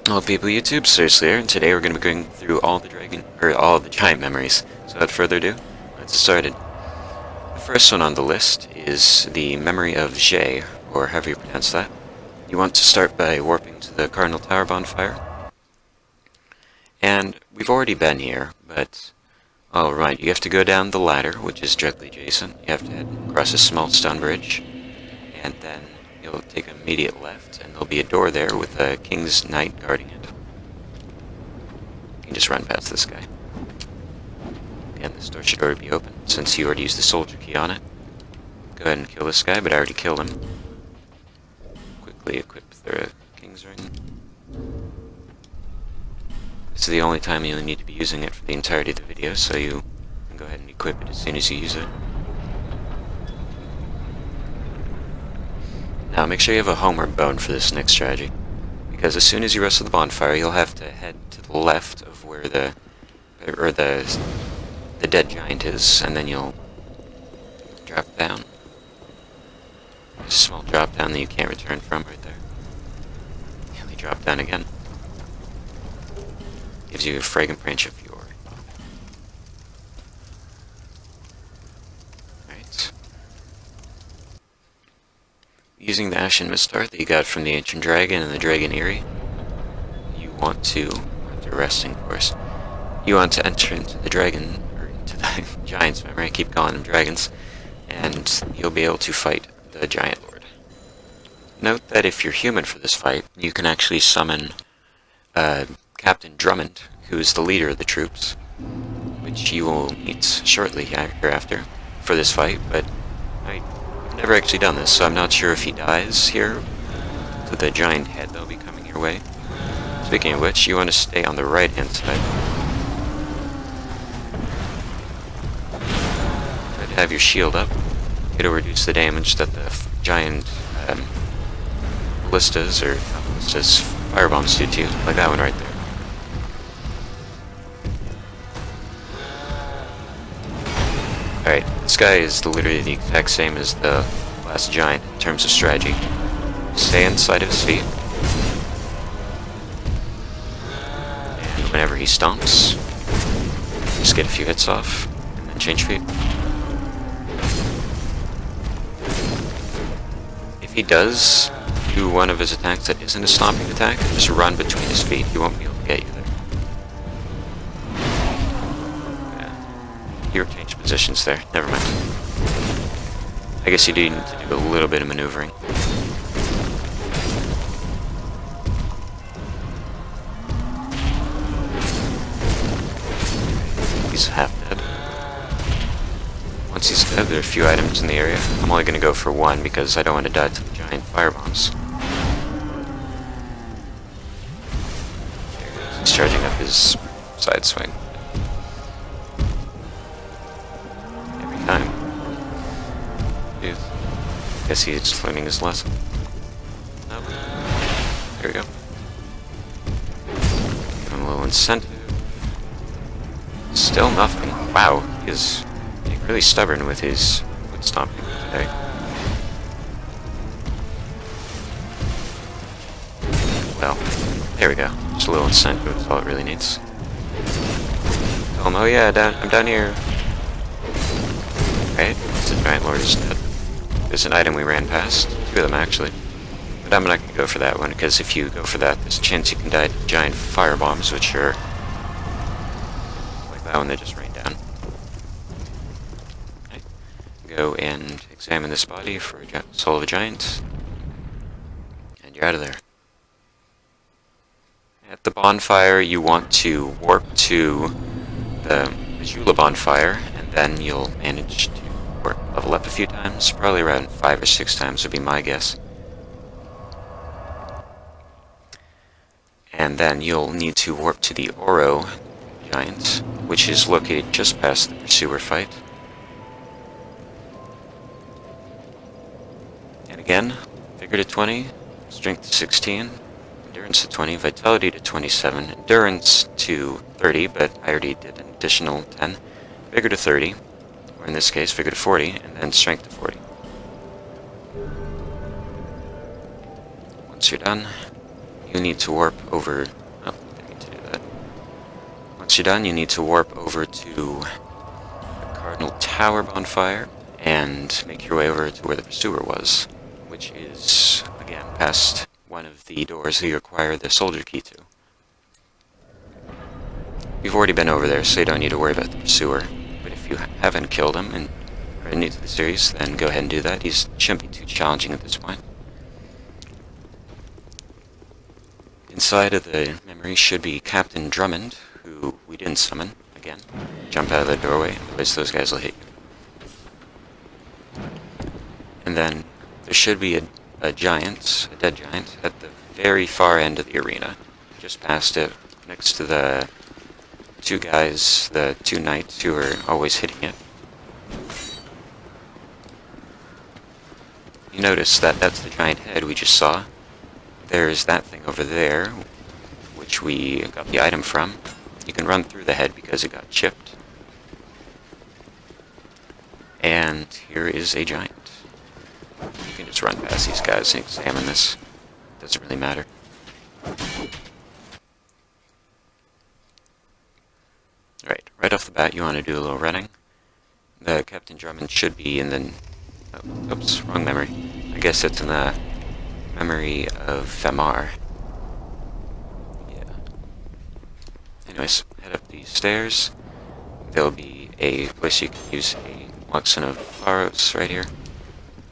Hello people YouTube, Srsly here, and today we're going to be going through all the giant memories. So without further ado, let's get started. The first one on the list is the memory of Jeigh, or however you pronounce that. You want to start by warping to the Cardinal Tower bonfire. And we've already been here, but alright, you have to go down the ladder, which is directly adjacent. You have to head across a small stone bridge, and then you'll take an immediate left, and there'll be a door there with a King's Knight guarding it. You can just run past this guy. Again, this door should already be open, since you already used the soldier key on it. Go ahead and kill this guy, but I already killed him. Quickly equip the King's Ring. This is the only time you'll need to be using it for the entirety of the video, so you can go ahead and equip it as soon as you use it. Now make sure you have a homeward bone for this next strategy, because as soon as you rest of the bonfire, you'll have to head to the left of where the dead giant is, and then you'll drop down. There's a small drop down that you can't return from right there. And you drop down again. Gives you a fragrant branch of Orro. Alright. Using the Ashen Mistart that you got from the Ancient Dragon and the Dragon Eyrie, you want to, after resting of course, you want to enter into the dragon, or into the giants, remember I keep calling them dragons, and you'll be able to fight the Giant Lord. Note that if you're human for this fight, you can actually summon Captain Drummond, who is the leader of the troops, which you will meet shortly hereafter for this fight, but I've never actually done this, so I'm not sure if he dies here to the giant head that'll be coming your way. Speaking of which, you want to stay on the right-hand side. Try to have your shield up. It'll reduce the damage that the giant ballistas, or not ballistas, firebombs do to you, like that one right there. Alright, this guy is literally the exact same as the last giant in terms of strategy. Stay inside of his feet. And whenever he stomps, just get a few hits off, and then change feet. If he does do one of his attacks that isn't a stomping attack, just run between his feet. He won't be able to get you there. You changed positions there. Never mind. I guess you do need to do a little bit of maneuvering. He's half dead. Once he's dead, there are a few items in the area. I'm only going to go for one because I don't want to die to the giant firebombs. He's charging up his side swing. Time. Dude. Guess he's learning his lesson. Nope. There we go. Give him a little incentive. Still nothing. Wow, he's being really stubborn with his foot stomping today. Well, there we go. Just a little incentive is all it really needs. Tell him, oh yeah, I'm down here. Right, the Giant Lord is dead. There's an item we ran past, two of them actually. But I'm not going to go for that one, because if you go for that, there's a chance you can die to giant firebombs, which are like that one that just rained down. Right. Go and examine this body for a soul of a giant, and you're out of there. At the bonfire, you want to warp to the Jeigh bonfire, and then you'll manage to level up a few times, probably around 5 or 6 times would be my guess. And then you'll need to warp to the Orro giant, which is located just past the pursuer fight. And again, vigor to 20, strength to 16, endurance to 20, vitality to 27, endurance to 30, but I already did an additional 10, vigor to 30, or in this case, vigor to 40, and then strength to 40. Once you're done, you need to warp over... Oh, didn't mean to do that. Once you're done, you need to warp over to the Cardinal Tower bonfire and make your way over to where the pursuer was, which is, again, past one of the doors that you require the soldier key to. You've already been over there, so you don't need to worry about the pursuer, but if you haven't killed him and are new to the series, then go ahead and do that. He shouldn't be too challenging at this point. Inside of the memory should be Captain Drummond, who we didn't summon, again. Jump out of the doorway, otherwise those guys will hit you. And then there should be a dead giant, at the very far end of the arena, just past it, next to the two guys, the two knights who are always hitting it. You notice that that's the giant head we just saw. There's that thing over there, which we got the item from. You can run through the head because it got chipped. And here is a giant. You can just run past these guys and examine this. Doesn't really matter. Right off the bat, you want to do a little running. The Captain Drummond should be in the... Oh, oops, wrong memory. I guess it's in the memory of Vammar. Yeah. Anyways, head up these stairs. There'll be a place you can use a Luxon of Pharos right here.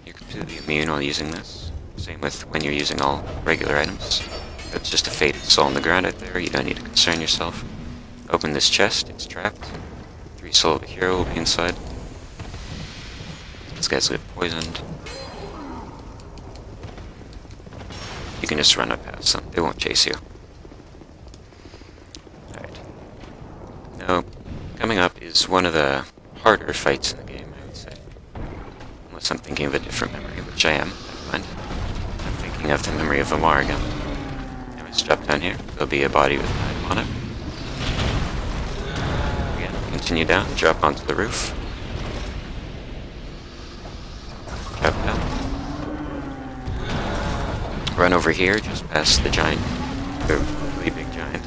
You're completely immune while using this. Same with when you're using all regular items. That's just a faded soul on the ground out there. You don't need to concern yourself. Open this chest, it's trapped. 3 soul of a hero will be inside. These guys get poisoned. You can just run up past them, they won't chase you. Alright. Now, coming up is one of the harder fights in the game, I would say. Unless I'm thinking of a different memory, which I am, never mind. I'm thinking of the memory of Vammar again. Anyways, drop down here, there'll be a body with an item on it. Continue down, drop onto the roof. Drop down. Run over here, just past the giant, the really big giant.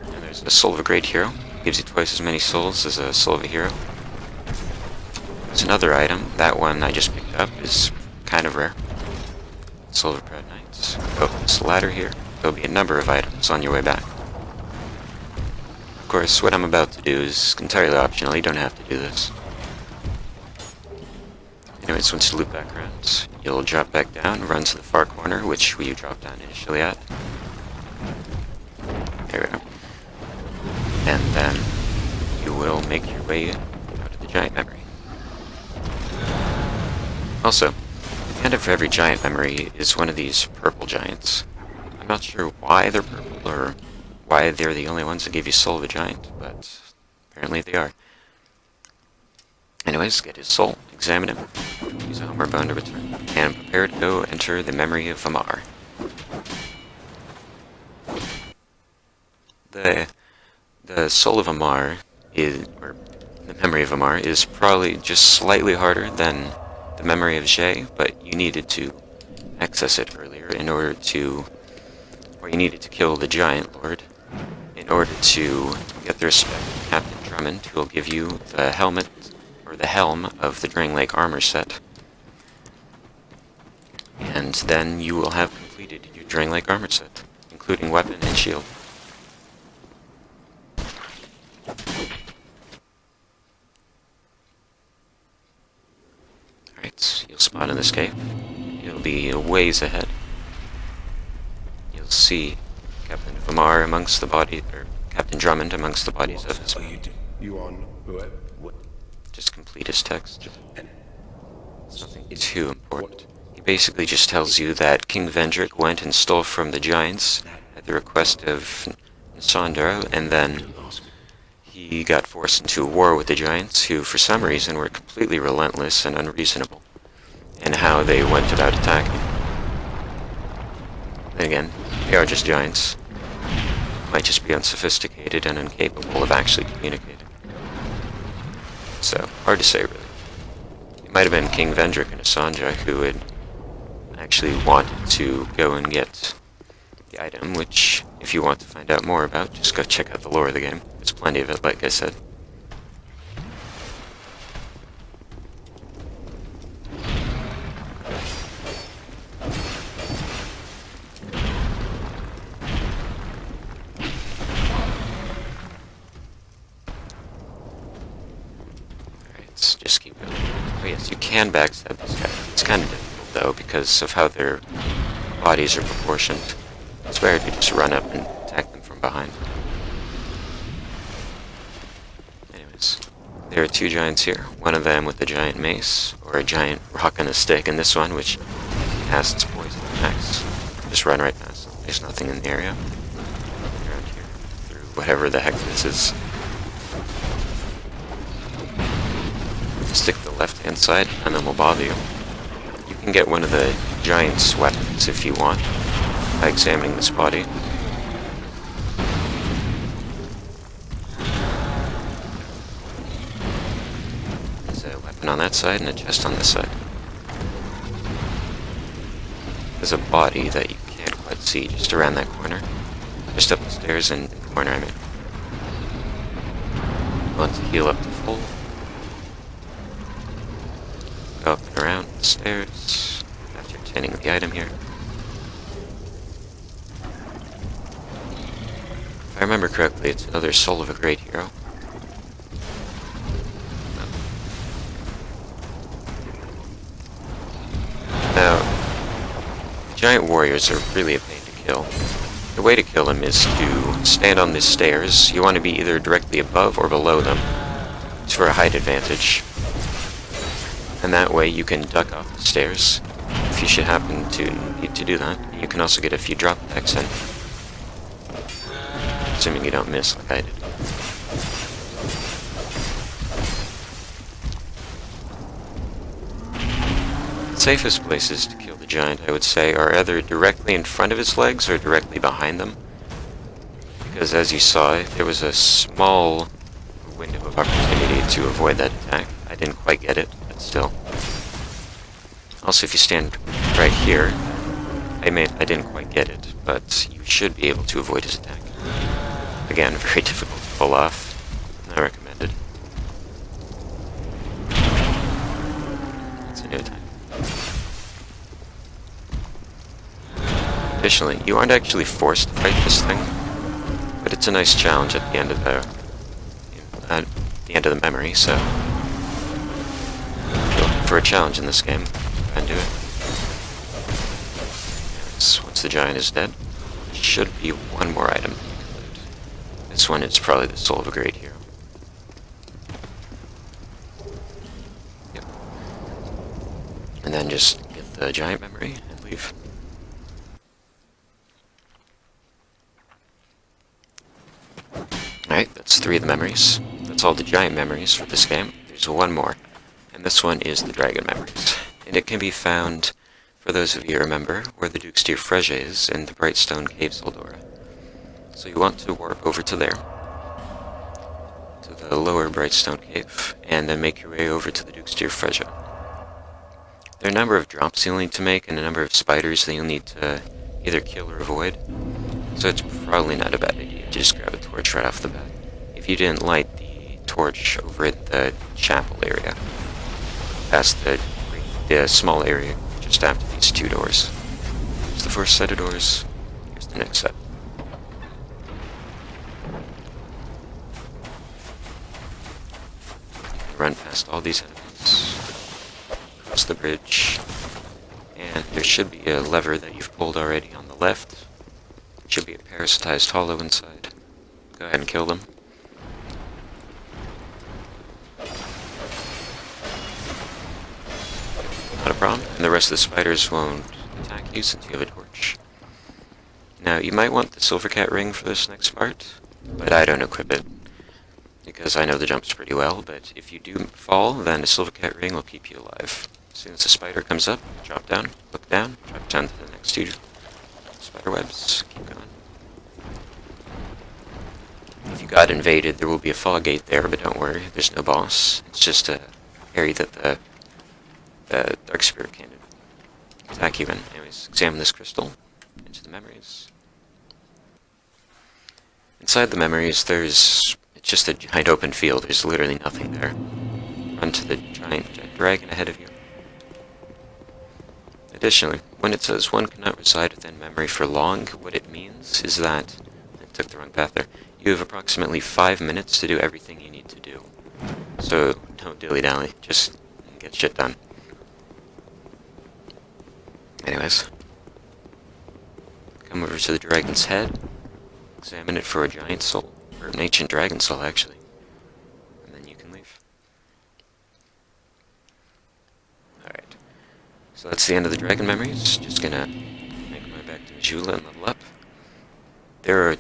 And there's a soul of a great hero. Gives you twice as many souls as a soul of a hero. There's another item. That one I just picked up is kind of rare. Soul of a proud knight. Go up this ladder here. There'll be a number of items on your way back. Of course, what I'm about to do is entirely optional, you don't have to do this. Anyways, once you loop back around, you'll drop back down, run to the far corner, which you dropped down initially at. There we go. And then you will make your way out of the giant memory. Also, at the end of every giant memory is one of these purple giants. I'm not sure why they're purple, or why they're the only ones that give you soul of a giant, but apparently they are. Anyways, get his soul, examine him, use a Homer bone to return, and prepare to go enter the memory of Vammar. The soul of Vammar is, or the memory of Vammar is probably just slightly harder than the memory of Jeigh, but you needed to access it earlier in order to, or you needed to kill the giant lord in order to get the respect of Captain Drummond, who will give you the helmet, or the helm, of the Drang Lake armor set. And then you will have completed your Drang Lake armor set, including weapon and shield. Alright, you'll spawn in this cave. You'll be a ways ahead. You'll see Captain Vammar amongst the body, or Captain Drummond amongst the bodies of his men. You on what? Just complete his text. It's nothing too important. He basically just tells you that King Vendrick went and stole from the giants at the request of Nasandra, and then he got forced into a war with the giants, who for some reason were completely relentless and unreasonable in how they went about attacking. Then again, they are just giants. Might just be unsophisticated and incapable of actually communicating. So, hard to say really. It might have been King Vendrick and Nasandra who had actually wanted to go and get the item, which, if you want to find out more about, just go check out the lore of the game. There's plenty of it, like I said. Alright, just keep going. Oh yes, you can backstab these guys. It's kind of difficult, though, because of how their bodies are proportioned. It's better to just run up and attack them from behind. Anyways, there are two giants here. One of them with a giant mace, or a giant rock and a stick, and this one, which casts poison attacks. Just run right past them. There's nothing in the area. Around here, through whatever the heck this is. Stick to the left-hand side, and then we'll bother you. You can get one of the giant's weapons if you want, by examining this body. There's a weapon on that side and a chest on this side. There's a body that you can't quite see just around that corner. Just up the stairs and in the corner, I mean. Want to heal up to full. Go up and around the stairs after obtaining the item here. If I remember correctly, it's another Soul of a Great Hero. Now, giant warriors are really a pain to kill. The way to kill them is to stand on the stairs. You want to be either directly above or below them. It's for a height advantage. And that way you can duck off the stairs if you should happen to need to do that. You can also get a few drop attacks in. Assuming you don't miss like I did. The safest places to kill the giant, I would say, are either directly in front of his legs or directly behind them. Because as you saw, there was a small window of opportunity to avoid that attack. I didn't quite get it, but still. Also, if you stand right here, I didn't quite get it, but you should be able to avoid his attack. Again, very difficult to pull off. Not recommended. It's a new attack. Additionally, you aren't actually forced to fight this thing, but it's a nice challenge at the end of the memory, so for a challenge in this game, try and do it. Yes, once the giant is dead, there should be one more item to include. This one is probably the Soul of a Great Hero. Yep. And then just get the giant memory and leave. Alright, that's 3 of the memories. That's all the giant memories for this game. There's one more, and this one is the dragon memories. And it can be found, for those of you who remember, where the Duke's Dear Frege is in the Brightstone Caves Eldora. So you want to warp over to there, to the lower Brightstone Cave, and then make your way over to the Duke's Dear Frege. There are a number of drops you'll need to make, and a number of spiders that you'll need to either kill or avoid. So it's probably not a bad idea to just grab a torch right off the bat. If you didn't light the torch over at the chapel area, past the small area just after these 2 doors. Here's the first set of doors, here's the next set. Run past all these enemies, cross the bridge, and there should be a lever that you've pulled already on the left. Should be a parasitized hollow inside. Go ahead and kill them. Not a problem. And the rest of the spiders won't attack you since you have a torch. Now, you might want the silver cat ring for this next part, but I don't equip it, because I know the jumps pretty well, but if you do fall, then a silver cat ring will keep you alive. As soon as the spider comes up, drop down, look down, drop down to the next 2 spider webs, keep going. If you got invaded, there will be a fog gate there, but don't worry, there's no boss. It's just a area that the Dark Spirit can attack you in. Anyways, examine this crystal, into the memories, Inside the memories, it's just a giant open field. There's literally nothing there. Run to the giant dragon ahead of you. Additionally, when it says one cannot reside within memory for long, what it means is that, I took the wrong path there, you have approximately 5 minutes to do everything you need to do. So, don't dilly-dally, just get shit done. Anyways, come over to the dragon's head, examine it for a giant soul, or an ancient dragon soul actually, and then you can leave. Alright, so that's the end of the dragon memories. Just gonna make my way back to Majula and level up. There are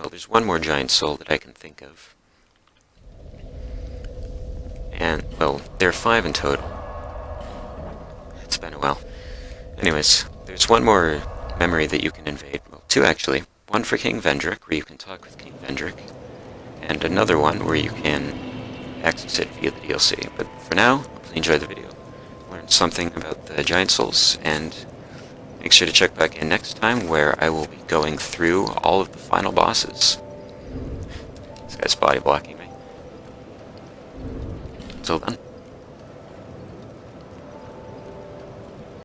there's one more giant soul that I can think of. And, well, there are 5 in total. It's been a while. Anyways, there's one more memory that you can invade. Well, 2 actually. One for King Vendrick, where you can talk with King Vendrick. And another one where you can access it via the DLC. But for now, hopefully enjoy the video. Learn something about the giant souls, and make sure to check back in next time where I will be going through all of the final bosses. This guy's body blocking me. Until then.